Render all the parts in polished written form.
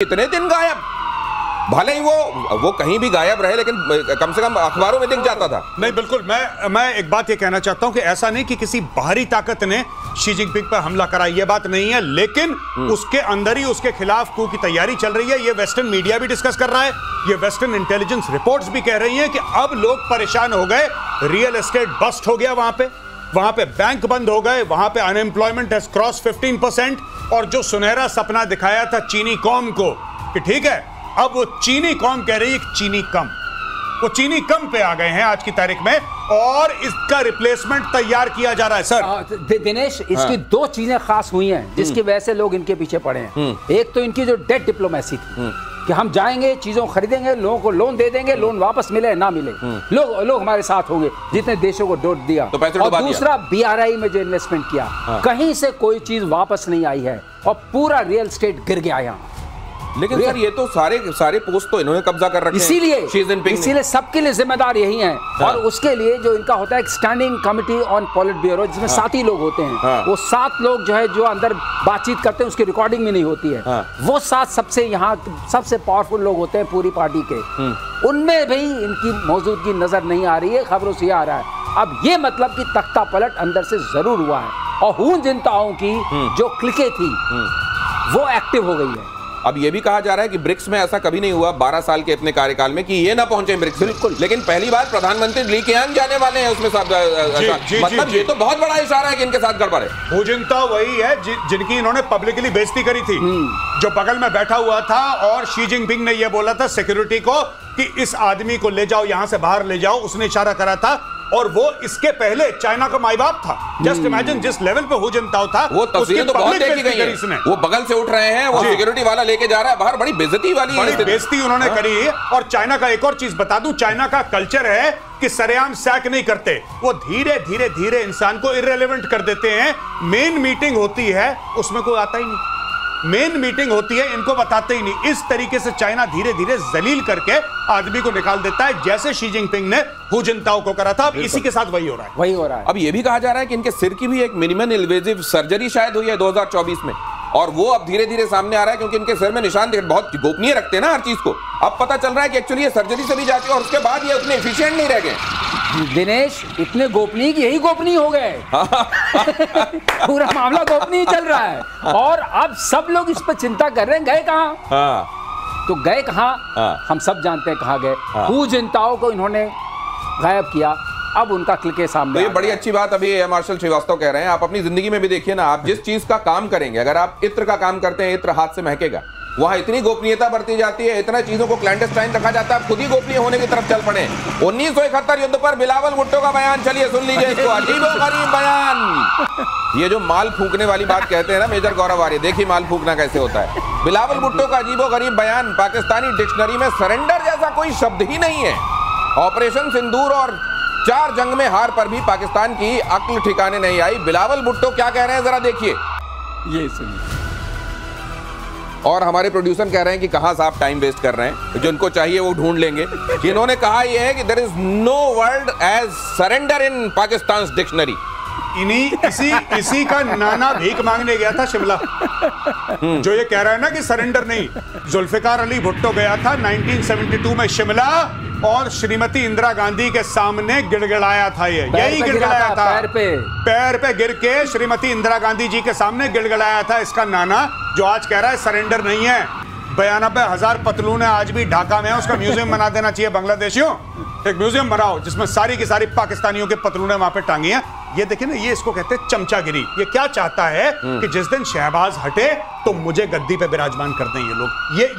इतने दिन गायब, भले ही वो कहीं भी गायब रहे लेकिन कम से कम अखबारों में दिख जाता था। नहीं बिल्कुल, मैं एक बात ये कहना चाहता हूं कि ऐसा नहीं कि किसी बाहरी ताकत ने शी जिनपिंग पर हमला करा, ये बात नहीं है, लेकिन उसके अंदर ही उसके खिलाफ coup की तैयारी चल रही है। ये वेस्टर्न मीडिया भी डिस्कस कर रहा है, ये वेस्टर्न इंटेलिजेंस रिपोर्ट्स भी कह रही हैं कि अब लोग परेशान हो गए, रियल एस्टेट बस्ट हो गया, वहां पे बैंक बंद हो गए, वहां पे अनएम्प्लॉयमेंट हैज क्रॉस 15%। और जो सुनहरा सपना दिखाया था चीनी कौम को कि ठीक है अब वो चीनी कौम कह रही है चीनी कम, वो चीनी कम पे आ गए हैं आज की तारीख में, और इसका रिप्लेसमेंट तैयार किया जा रहा है। सर दिनेश, इसकी दो चीजें खास हुई हैं जिसकी वजह से लोग इनके पीछे पड़े हैं। एक तो इनकी जो डेट डिप्लोमेसी थी कि हम जाएंगे, चीजों खरीदेंगे, लोगों को लोन दे देंगे, लोन वापस मिले ना मिले, लोग हमारे साथ होंगे, जितने देशों को डोट दिया। तो और दूसरा BRI में जो इन्वेस्टमेंट किया, कहीं से कोई चीज वापस नहीं आई है और पूरा रियल एस्टेट गिर गया यहाँ। लेकिन सर ये तो सारे पोस्ट तो इन्होंने कब्जा कर रखे हैं, इसीलिए सबके लिए जिम्मेदार यही है। और उसके लिए जो इनका होता है एक स्टैंडिंग कमिटी ऑन पॉलिट ब्यूरो, जिसमें 7 ही लोग होते हैं, वो 7 लोग जो है जो अंदर बातचीत करते हैं, उसकी रिकॉर्डिंग भी नहीं होती है, वो 7 सबसे यहाँ सबसे पावरफुल लोग होते हैं पूरी पार्टी के, उनमें भी इनकी मौजूदगी नजर नहीं आ रही है, खबरों से आ रहा है। अब ये मतलब कि तख्ता पलट अंदर से जरूर हुआ है और हूं जिनताओं की जो क्लिकें थी वो एक्टिव हो गई है। अब ये भी कहा जा रहा है कि ब्रिक्स में ऐसा कभी नहीं हुआ 12 साल के अपने कार्यकाल में कि ये ना पहुंचे ब्रिक्स, बिल्कुल, लेकिन पहली बार प्रधानमंत्री ली केयांग जाने वाले हैं उसमें मतलब ये तो बहुत बड़ा इशारा है कि इनके साथ गड़बड़ है। हू जिनताओ वही है जिनकी इन्होंने पब्लिकली बेइज्जती करी थी, जो बगल में बैठा हुआ था और शी जिनपिंग ने ये बोला था सिक्योरिटी को कि इस आदमी को ले जाओ, यहां से बाहर ले जाओ, उसने इशारा करा था, और वो इसके पहले चाइना का माई बाप था। जस्ट इमेजिन जिस लेवल पे हू जिनताओ था, वो तस्वीरें तो बहुत देखी गई हैं। वो बगल से उठ रहे हैं, वो सिक्योरिटी वाला लेके जा रहा है बाहर, बड़ी बेइज्जती वाली बेइज्जती उन्होंने करी। और चाइना का एक और चीज बता दूं, चाइना का कल्चर है कि सरेआम सैक नहीं करते, वो धीरे धीरे धीरे इंसान को इररिलेवेंट कर देते हैं। मेन मीटिंग होती है उसमें कोई आता ही नहीं, मेन मीटिंग होती है इनको बताते ही नहीं। इस तरीके से चाइना धीरे धीरे जलील करके आदमी को निकाल देता है, जैसे शी जिनपिंग ने हू जिनताओ को करा था। अब इसी के साथ वही हो रहा है। अब ये भी कहा जा रहा है कि इनके सिर की भी एक मिनिमम इन्वेजिव सर्जरी शायद हुई है 2024 में, और वो अब धीरे धीरे सामने आ रहा है क्योंकि इनके सिर में निशान बहुत गोपनीय रखते हैं ना हर चीज को। अब पता चल रहा है कि एक्चुअली ये सर्जरी से भी जाती है और उसके बाद ये उतने एफिशिएंट नहीं रह गए। दिनेश, इतने गोपनीय कि यही गोपनीय हो गए पूरा मामला गोपनीय चल रहा है और अब सब लोग इस पर चिंता कर रहे हैं गए कहां। तो गए कहां हम सब जानते हैं कहां गए। हू जिनताओ को इन्होंने गायब किया, अब उनका क्लिके सामने। तो ये बड़ी अच्छी बात अभी मार्शल श्रीवास्तव कह रहे हैं, आप अपनी जिंदगी में भी देखिए ना, आप जिस चीज का काम करेंगे, अगर आप इत्र का काम करते हैं, इत्र हाथ से महकेगा, वहां इतनी गोपनीयता बरती जाती है, इतना चीजों को क्लैंडस्टाइन रखा जाता है, खुद ही गोपनीय होने की तरफ चल पड़े। 1971 युद्ध पर बिलावल भुट्टो का बयान, चलिए सुन लीजिए इसको, अजीबोगरीब बयान। ये जो माल फूकने वाली बात कहते हैं ना मेजर गौरव आर्य, देखिए माल फूकना कैसे होता है। बिलावल भुट्टो का अजीबोगरीब बयान, पाकिस्तानी डिक्शनरी में सरेंडर जैसा कोई शब्द ही नहीं है। ऑपरेशन सिंदूर और 4 जंग में हार पर भी पाकिस्तान की अक्ल ठिकाने नहीं आई। बिलावल भुट्टो क्या कह रहे हैं जरा देखिए, ये सुनिए। और हमारे प्रोड्यूसर कह रहे हैं कि कहां से आप टाइम वेस्ट कर रहे हैं, जो इनको चाहिए वो ढूंढ लेंगे। इन्होंने कहा यह है कि there is no word as surrender in Pakistan dictionary. इसी का नाना भीख मांगने गया था शिमला, जो ये कह रहा है ना कि सरेंडर नहीं। जुल्फिकार अली भुट्टो गया था 1972 में शिमला और श्रीमती इंदिरा गांधी के सामने गिड़गिड़ाया था, यही गिड़गिड़ाया था, पैर पे गिर के श्रीमती इंदिरा गांधी जी के सामने गिड़गिड़ाया था इसका नाना, जो आज कह रहा है सरेंडर नहीं है। 92,000 पतलून आज भी ढाका में है, उसका म्यूजियम बना देना चाहिए बांग्लादेशियों। एक म्यूजियम बनाओ जिसमें सारी की सारी पाकिस्तानियों के पतलूने वहां पे टांगी हैं। ये देखिए ना, ये इसको कहते हैं चमचागिरी। ये क्या चाहता है कि जिस दिन शहबाज हटे तो मुझे गद्दी पे विराजमान कर दें ये लोग,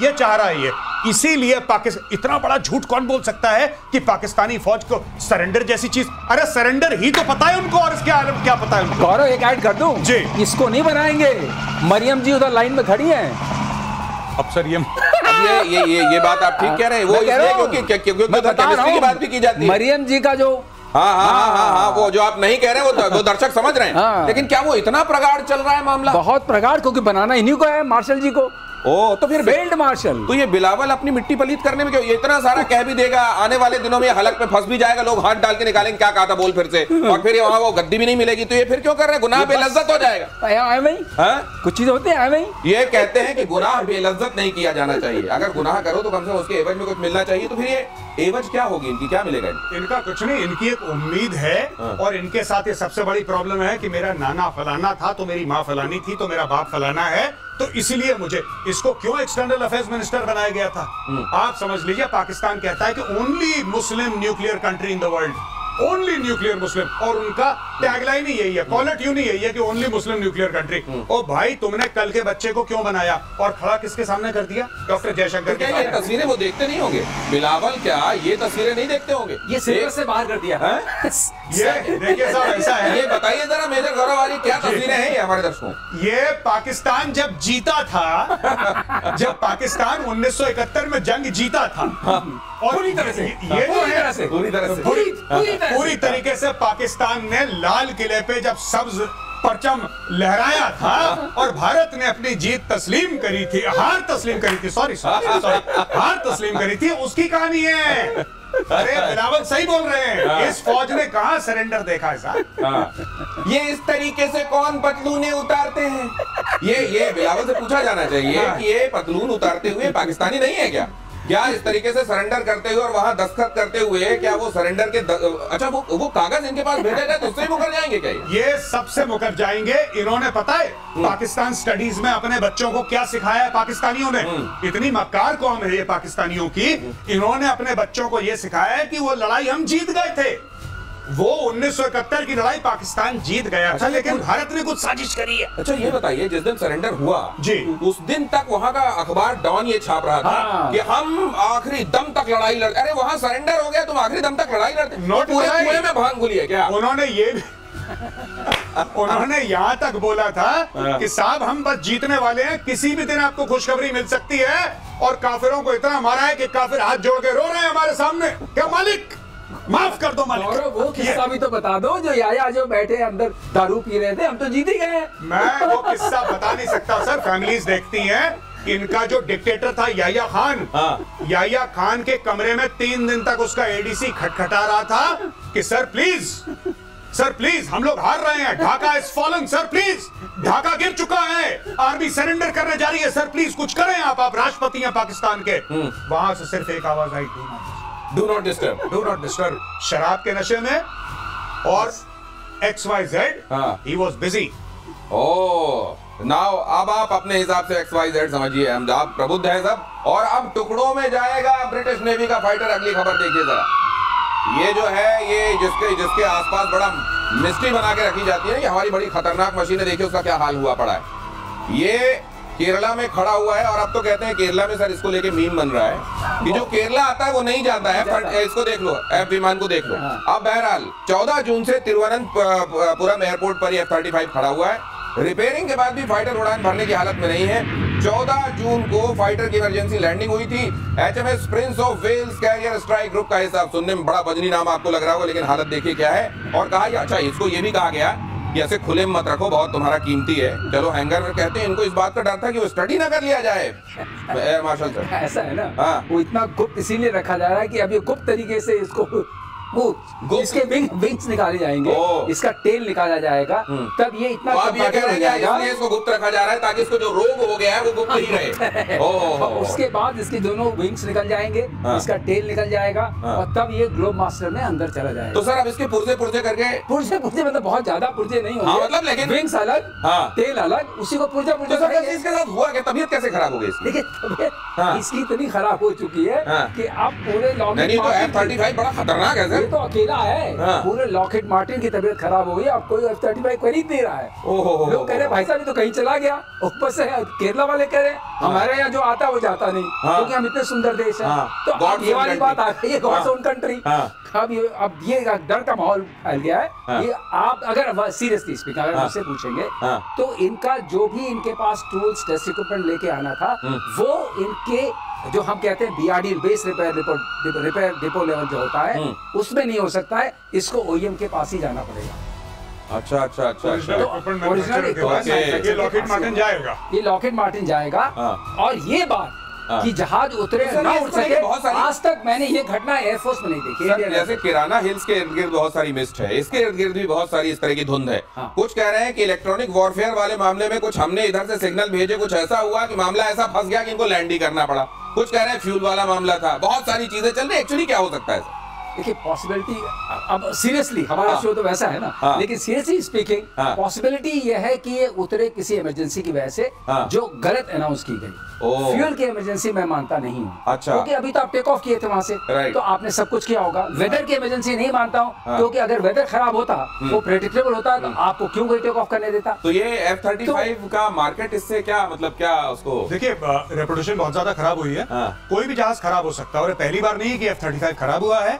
ये चाह रहा है ये। इसीलिए पाकिस्तान, इतना बड़ा झूठ कौन बोल सकता है कि पाकिस्तानी फौज को सरेंडर जैसी चीज, अरे सरेंडर ही तो पता है उनको, और इसके आलम क्या पता है उनको। गौरव एक ऐड कर दूं जी, इसको नहीं बनाएंगे। मरियम जी उधर लाइन में खड़ी हैं। अब सर ये बात आप ठीक कह रहे हैं, वो इसलिए क्योंकि केमिस्ट्री की बात भी की जाती है। मरियम जी का जो हाँ, वो जो आप नहीं कह रहे वो दर्शक समझ रहे हैं। लेकिन क्या वो इतना प्रगाढ़ चल रहा है मामला? बहुत प्रगाढ़, क्योंकि बनाना इन्हीं को है, मार्शल जी को। ओ तो फिर फील्ड मार्शल। तो ये बिलावल अपनी मिट्टी पलीत करने में क्यों, ये इतना सारा कह भी देगा, आने वाले दिनों में हलक पे फंस भी जाएगा, लोग हाथ डाल के निकालेंगे क्या कहा था बोल फिर से, और फिर वहां वो गद्दी भी नहीं मिलेगी, तो ये फिर क्यों कर रहे हैं? गुनाह बेलज्जत हो जाएगा। कुछ चीजें होते हैं ये कहते हैं कि गुनाह बेलज्जत नहीं किया जाना चाहिए, अगर गुनाह करो तो कम से कम उसके एवज में कुछ मिलना चाहिए। तो फिर ये एवज क्या होगी इनकी, क्या मिलेगा? इनका कुछ नहीं, इनकी एक उम्मीद है। और इनके साथ ये सबसे बड़ी प्रॉब्लम है कि मेरा नाना फलाना था तो मेरी माँ फलानी थी तो मेरा बाप फलाना है, तो इसीलिए मुझे इसको क्यों एक्सटर्नल अफेयर्स मिनिस्टर बनाया गया था। आप समझ लीजिए, पाकिस्तान कहता है कि only Muslim nuclear country in the world, only nuclear Muslim, और उनका टैगलाइन ही यही है, कॉलर ट्यून ही यही है कि ओनली मुस्लिम न्यूक्लियर कंट्री। ओ भाई, तुमने कल के बच्चे को क्यों बनाया और खड़ा किसके सामने कर दिया? डॉक्टर जयशंकर के सामने। ये तस्वीरें वो देखते नहीं होंगे बिलावल, क्या ये तस्वीरें नहीं देखते होंगे? ये सिलेबस से बाहर कर दिया है। ये देखिए साहब, ऐसा है। ये बताइए जरा मेजर गौरव वाली क्या तस्वीरें हैं ये हमारे दर्शकों? ये पाकिस्तान जब जीता था, जब पाकिस्तान 1971 में जंग जीता था, और पूरी तरह से, पूरी तरीके से पाकिस्तान ने लाल किले पे जब सब्ज परचम लहराया था और भारत ने अपनी जीत तस्लीम करी थी, हार तस्लीम करी थी, सॉरी हार तस्लीम करी थी, उसकी कहानी है। अरे बिलावल सही बोल रहे हैं, इस फौज ने कहां सरेंडर देखा है साहब। ये इस तरीके से कौन पतलूने उतारते हैं? ये बिलावल से पूछा जाना चाहिए कि ये पतलून उतारते हुए पाकिस्तानी नहीं है क्या इस तरीके से सरेंडर करते हुए और वहां दस्तखत करते हुए, क्या वो सरेंडर के अच्छा वो कागज इनके पास भेजा जाए तो उससे मुकर जाएंगे क्या? ये सबसे मुकर जाएंगे। इन्होंने पता है पाकिस्तान स्टडीज में अपने बच्चों को क्या सिखाया है पाकिस्तानियों ने? इतनी मक्कार कौम है ये पाकिस्तानियों की, इन्होंने अपने बच्चों को ये सिखाया है कि वो लड़ाई हम जीत गए थे, वो 1971 की लड़ाई पाकिस्तान जीत गया था, लेकिन भारत ने कुछ साजिश करी है। अच्छा ये बताइए, जिस दिन सरेंडर हुआ जी, उस दिन तक वहां का अखबार डॉन ये छाप रहा था कि हम आखिरी दम तक लड़ाई लड़, अरे वहां सरेंडर हो गया, तुम आखिरी दम तक लड़ाई लड़ते, पूरे कुएं में भांग घुली है क्या? उन्होंने यहाँ तक बोला था कि साहब हम बस जीतने वाले हैं, किसी भी दिन आपको खुशखबरी मिल सकती है, और काफिरों को इतना मारा है कि काफिर हाथ जोड़ के रो रहे हैं हमारे सामने, क्या मालिक माफ कर दो मालिक। और वो किस्सा भी तो बता दो, जो याया जो बैठे अंदर दारू पी रहे थे, हम तो जीत ही गए। मैं वो किस्सा बता नहीं सकता सर, फैमिलीज देखती हैं। इनका जो डिक्टेटर था याया खान, याया खान के कमरे में 3 दिन तक उसका एडीसी खटखटा रहा था कि सर प्लीज हम लोग हार रहे हैं, Dhaka is fallen, sir please Dhaka गिर चुका है, आर्मी सरेंडर करने जा रही है, सर प्लीज कुछ करें आप राष्ट्रपति हैं पाकिस्तान के। वहां से सिर्फ एक आवाज आई, डू नॉट डिस्टर्ब। शराब के नशे में, और XYZ he was busy। Now अब आप अपने हिसाब से XYZ समझिए, हम आप प्रबुद्ध हैं सब, और अब टुकड़ों में जाएगा ब्रिटिश नेवी का फाइटर। अगली खबर देखिए जरा, ये जो है ये जिसके आसपास बड़ा मिस्ट्री बना के रखी जाती है, ये हमारी बड़ी खतरनाक मशीन है, देखिए उसका क्या हाल हुआ पड़ा है। ये केरला में खड़ा हुआ है, और अब तो कहते हैं केरला में सर इसको लेके मीम बन रहा है कि जो केरला आता है वो नहीं जाता है। इसको देख लो, F विमान को देख लो। अब बहरहाल 14 जून से तिरुवनंतपुरम एयरपोर्ट पर F-35 खड़ा हुआ है। रिपेयरिंग के बाद भी फाइटर उड़ान भरने की हालत में नहीं है। 14 जून को फाइटर की इमरजेंसी लैंडिंग हुई थी। HMS Prince of Wales carrier strike group का हिस्सा, सुनने में बड़ा बजनी नाम आपको लग रहा होगा, लेकिन हालत देखिए क्या है। और कहा अच्छा, इसको ये भी कहा गया कि ऐसे खुले मत रखो, बहुत तुम्हारा कीमती है, चलो हैंगर में। कहते हैं इनको इस बात का डर था कि वो स्टडी ना कर लिया जाए एयर मार्शल सर। ऐसा है ना, वो इतना गुप्त इसीलिए रखा जा रहा है कि अभी गुप्त तरीके से इसको इसके विंग्स निकाले जाएंगे, इसका टेल निकाला जाएगा, तब ये इतना इसलिए इसको गुप्त रखा जा रहा है ताकि इसको जो रोग हो गया है वो गुप्त ही रहे। उसके बाद इसके दोनों विंग्स निकल जाएंगे, इसका टेल निकल जाएगा, और तब ये ग्लोब मास्टर में अंदर चला जाएगा। तो सर अब इसके पुर्जे करके, पुर्जे मतलब बहुत ज्यादा पुर्जे नहीं होंगे, मतलब लेकिन विंग्स अलग, टेल अलग, उसी को पुर्जा इसके साथ हुआ क्या? तबीयत कैसे खराब हो गई? देखिए तबीयत इसकी इतनी खराब हो चुकी है कि अब पूरे F-35 बड़ा खतरनाक है, ये तो अकेला है, पूरे लॉकहीड मार्टिन की तबीयत खराब हो गई, अब कोई F-35 खरीद नहीं रहा है। लोग कह रहे भाई साहब तो कहीं चला गया, ऊपर से केरला वाले कह रहे हमारे यहाँ जो आता है वो जाता नहीं, क्योंकि हम इतने सुंदर देश हैं। तो अब ये वाली बात आ गई है, गॉड्स ओन कंट्री। अब ये डर का माहौल फैल गया है। ये आप अगर सीरियसली स्पीकिंग अगर मुझसे पूछेंगे तो इनका जो भी इनके पास टूल्स टेस्ट इक्विपमेंट लेके आना था, वो इनके जो हम कहते हैं BRD base repair depot level जो होता है उसमें नहीं हो सकता है, इसको OEM के पास ही जाना पड़ेगा। अच्छा अच्छा अच्छा अच्छा। तो ओरिजिनल ये लॉकहीड मार्टिन जाएगा, ये लॉकहीड मार्टिन जाएगा। और ये बात कि जहाज उतरे ना उड़ सके, आज तक मैंने ये घटना एयरफोर्स में नहीं देखी। जैसे किराना हिल्स के इर्द गिर्द बहुत सारी मिस्ट है, इसके इर्द गिर्द भी बहुत सारी इस तरह की धुंध है। कुछ कह रहे हैं कि इलेक्ट्रॉनिक वॉरफेयर वाले मामले में कुछ हमने इधर से सिग्नल भेजे, कुछ ऐसा हुआ कि मामला ऐसा फंस गया कि इनको लैंड ही करना पड़ा। कुछ कह रहे हैं फ्यूल वाला मामला था, बहुत सारी चीजें चल रही। एक्चुअली क्या हो सकता है? देखिए पॉसिबिलिटी, अब सीरियसली हमारा शो तो वैसा है ना, लेकिन सीरियसली स्पीकिंग पॉसिबिलिटी ये है कि ये उतरे किसी इमरजेंसी की वजह से जो गलत अनाउंस की गई। फ्यूल की इमरजेंसी मैं मानता नहीं हूँ, अच्छा, क्योंकि अभी तो आप टेक ऑफ किए थे वहां से, तो आपने सब कुछ किया होगा। वेदर की इमरजेंसी नहीं मानता हूँ, क्योंकि अगर वेदर खराब होता, वो प्रेडिक्टेबल होता, तो आपको क्यों कोई टेक ऑफ करने देता? तो ये F-35 का मार्केट इससे क्या मतलब, क्या उसको? देखिए रेपुटेशन बहुत ज्यादा खराब हुई है। कोई भी जहाज खराब हो सकता है, और पहली बार नहीं कि F-35 खराब हुआ है,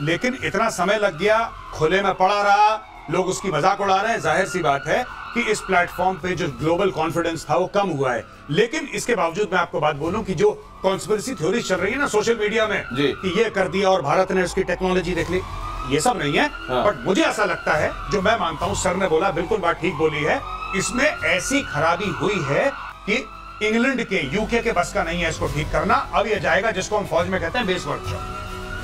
लेकिन इतना समय लग गया, खुले में पड़ा रहा, लोग उसकी मजाक उड़ा रहे हैं। जाहिर सी बात है कि इस प्लेटफॉर्म पे जो ग्लोबल कॉन्फिडेंस था वो कम हुआ है। लेकिन इसके बावजूद मैं आपको बात बोलूं कि जो कॉन्स्पिरेसी थ्योरी चल रही है ना सोशल मीडिया में कि ये कर दिया और भारत ने उसकी टेक्नोलॉजी देख ली, ये सब नहीं है। बट मुझे ऐसा लगता है, जो मैं मानता हूं, सर ने बोला बिल्कुल बात ठीक बोली है, इसमें ऐसी खराबी हुई है कि इंग्लैंड के, यूके के बस का नहीं है इसको ठीक करना। अब ये जाएगा जिसको हम फौज में कहते हैं बेस वर्कशॉप।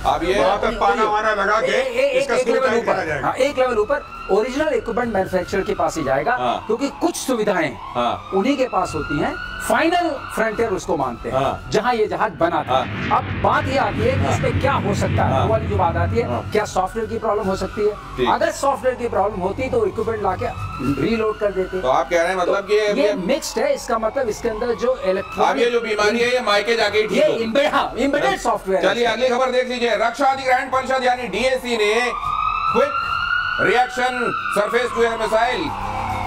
अब ये पाना वाना लगा के इसका एक लेवल ऊपर, एक लेवल ऊपर ओरिजिनल इक्विपमेंट मैन्युफैक्चरर के पास ही जाएगा, क्योंकि कुछ सुविधाएं उन्हीं के पास होती हैं। फाइनल फ्रंटियर उसको मानते हैं, जहां ये जहाज बना था। अब बात ये आती है कि इसमें क्या हो सकता है, वो वाली जो बात आती है, क्या सॉफ्टवेयर की प्रॉब्लम हो सकती है? अगर सॉफ्टवेयर की प्रॉब्लम होती तो इक्विपमेंट लाके रीलोड कर देते। तो आप कह रहे हैं मतलब कि ये मिक्स्ड है, इसका मतलब इसके अंदर जो इलेक्ट्रॉनिक, ये जो बीमारी है ये मायके जाके ठीक होगी। Embedded software. चलिए अगली खबर देख लीजिए। रक्षा अधिग्रहण परिषद यानी डीएसी ने quick reaction surface to air missile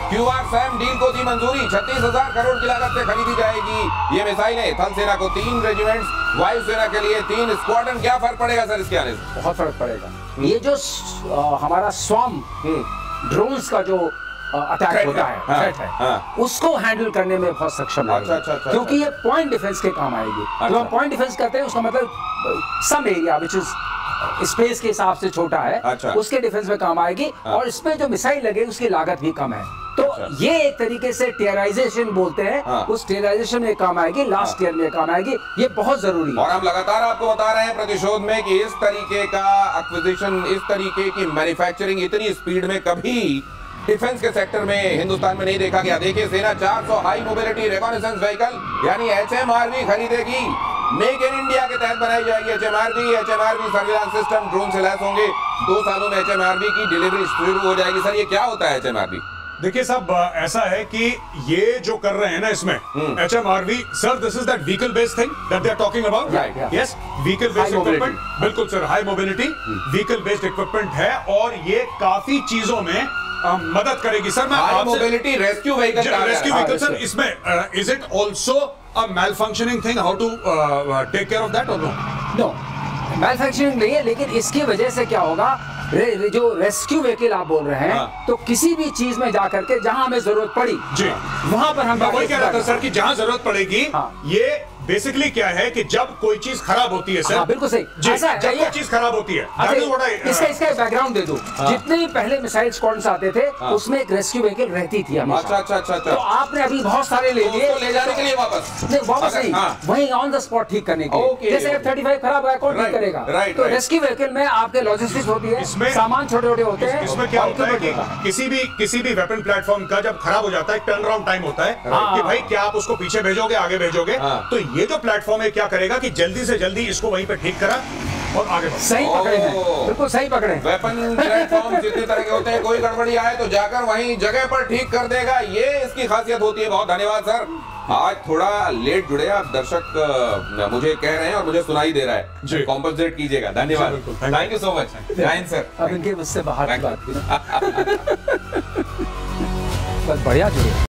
QRSAM deal को दी मंजूरी। 36,000 करोड़ की लागत से खरीदी जाएगी ये मिसाइलें। थल सेना को 3 रेजिमेंट्स, वायुसेना के लिए 3 स्क्वाड्रन। क्या फर्क पड़ेगा सर इसके आने से? बहुत फर्क पड़ेगा। ये जो हमारा स्वॉर्म ड्रोन्स का जो अटैक होता है, थ्रेट है, उसको हैंडल करने में बहुत सक्षम है। क्योंकि ये पॉइंट डिफेंस के काम आएगी। जब हम पॉइंट डिफेंस करते हैं उसका मतलब some area which is space के हिसाब से छोटा है, उसके डिफेंस में काम आएगी। और इसमें जो मिसाइल लगे उसकी लागत भी कम है। तो ये एक तरीके से टेयराइजेशन बोलते हैं, उस टेयराइजेशन में काम आएगी, लास्ट ईयर में काम आएगी। ये बहुत जरूरी है। और हम लगातार आपको बता रहे हैं प्रतिशोध में कि इस तरीके का एक्विजिशन, इस तरीके की मैन्युफैक्चरिंग इतनी स्पीड में कभी डिफेंस के सेक्टर में हिंदुस्तान में नहीं देखा गया। देखिए सेना 400 हाई मोबिलिटी रिकॉनेसेंस व्हीकल यानी HMRV खरीदेगी। मेक इन इंडिया के तहत बनाई जाएगी HMRV सर्विलांस सिस्टम ड्रोन से लैस होंगे। 2 सालों में HMRV की डिलीवरी शुरू हो जाएगी। सर ये क्या होता है HMRV? देखिए साहब, ऐसा है कि ये जो कर रहे हैं ना इसमें HMRV, sir this is that vehicle based thing that they are talking about. Yes, vehicle based equipment, बिल्कुल sir, high mobility vehicle based equipment है। और ये काफी चीजों में मदद करेगी। सर मैं high mobility rescue vehicle, sir इसमें is it also a malfunctioning thing, how to take care of that और नो? नो, मैलफंक्शनिंग नहीं है, लेकिन इसकी वजह से क्या होगा, जो रेस्क्यू व्हीकल आप बोल रहे हैं, तो किसी भी चीज में जाकर के जहां हमें जरूरत पड़ी जी, वहां पर हम वही कह रहा था सर कि जहां जरूरत पड़ेगी। ये बेसिकली क्या है कि जब कोई चीज खराब होती है सर, बिल्कुल सही, ऐसा है, जब कोई चीज खराब होती है, इसका बैकग्राउंड दे दो। जितने भी पहले मिसाइल स्क्वाड्रन आते थे उसमें एक रेस्क्यू व्हीकल रहती थी हमेशा। अच्छा। तो आपने अभी बहुत सारे ले लिए, ले जाने के लिए वापस नहीं, वहीं ऑन द स्पॉट ठीक करने के लिए। जैसे F-35 खराब है, कौन ठीक करेगा? तो रेस्क्यू व्हीकल में आपके लॉजिस्टिक्स होती है, सामान छोटे छोटे होते हैं। इसमें क्या होता है कि किसी भी वेपन प्लेटफॉर्म का जब खराब हो जाता है, टर्न अराउंड टाइम होता है कि भाई क्या आप उसको पीछे भेजोगे, आगे भेजोगे। तो ये जो प्लेटफॉर्म है क्या करेगा कि जल्दी से जल्दी इसको वहीं पे ठीक करा और आगे बढ़ा। सही पकड़े हैं, बिल्कुल सही पकड़े। वेपन प्लेटफॉर्म जितने तरह के होते हैं, कोई गड़बड़ी आए तो जाकर वहीं जगह पर ठीक कर देगा, ये इसकी खासियत होती है। बहुत धन्यवाद सर। आज थोड़ा लेट जुड़े आप, दर्शक मुझे कह रहे हैं और मुझे सुनाई दे रहा है, कॉम्पनसेट कीजिएगा। धन्यवाद, थैंक यू सो मच। जय सर। अब इनके मुझसे बाहर की बात की ना, बस बढ़िया जुड़े।